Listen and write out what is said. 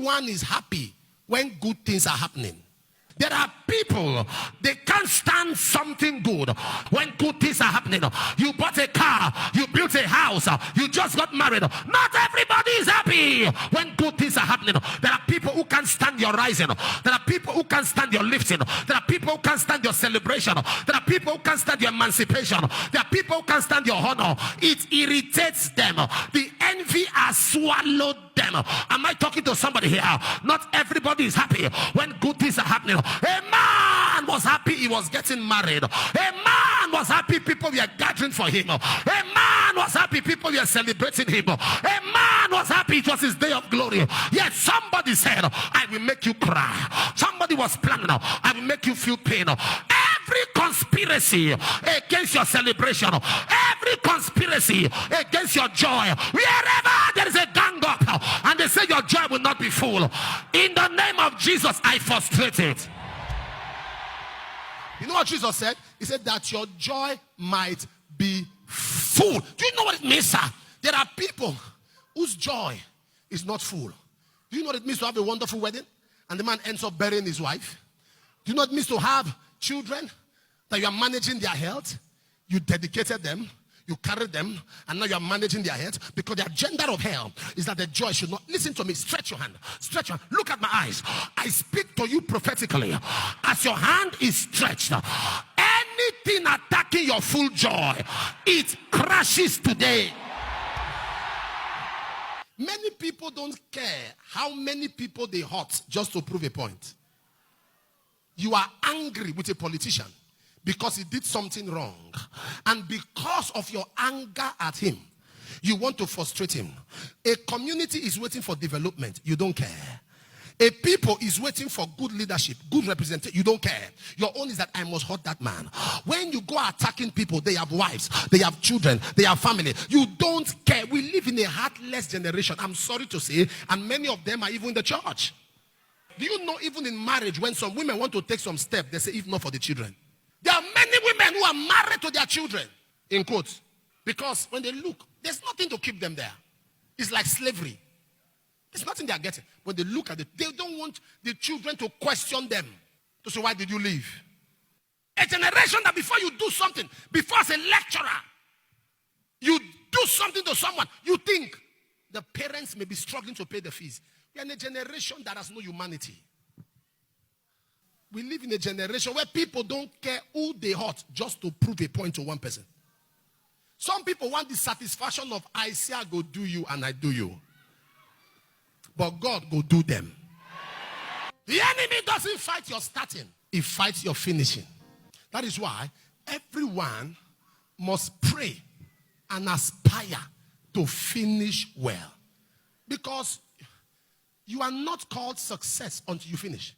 everyone is happy when good things are happening. There are people, they can't stand something good when good things are happening. You bought a car, you built a house, you just got married. Not everybody is happy when good things are happening. There are people who can't stand your rising. There are people who can't stand your lifting. There are people who can't stand your celebration. There are people who can't stand your emancipation. There are people who can't stand your honor. It irritates them. The envy has swallowed them. Am I talking to somebody here? Not everybody is happy when good things are happening. A man was happy he was getting married. A man was happy people were gathering for him. A man was happy people were celebrating him. A man was happy it was his day of glory. Yet somebody said, I will make you cry. Somebody was planning, I will make you feel pain. Every conspiracy against your celebration, every conspiracy against your joy, wherever there is a gang up and they say your joy will not be full, in the name of Jesus, I frustrate it. You know what Jesus said? He said that your joy might be full. Do you know what it means, sir? There are people whose joy is not full. Do you know what it means to have a wonderful wedding and the man ends up burying his wife? Do you know what it means to have children that you are managing their health? You dedicated them, you carried them, and now you are managing their health, because the agenda of hell is that the joy should not. Listen to me. Stretch your hand. Stretch your hand. Look at my eyes. I speak to you prophetically. As your hand is stretched, anything attacking your full joy, it crashes today. Many people don't care how many people they hurt just to prove a point. You are angry with a politician because he did something wrong. And because of your anger at him, you want to frustrate him. A community is waiting for development. You don't care. A people is waiting for good leadership, good representation. You don't care. Your own is that I must hurt that man. When you go attacking people, they have wives, they have children, they have family. You don't care. We live in a heartless generation, I'm sorry to say, and many of them are even in the church. Do you know, even in marriage, when some women want to take some steps, they say, if not for the children. There are many women who are married to their children, in quotes, because when they look, there's nothing to keep them there. It's like slavery. There's nothing they are getting. When they look at it, they don't want the children to question them. To say, why did you leave? A generation that before you do something, before as a lecturer, you do something to someone, you think the parents may be struggling to pay the fees. We are in a generation that has no humanity. We live in a generation where people don't care who they hurt just to prove a point to one person. Some people want the satisfaction of, I say I go do you and I do you. But God go do them. The enemy doesn't fight your starting. He fights your finishing. That is why everyone must pray and aspire to finish well. Because you are not called success until you finish.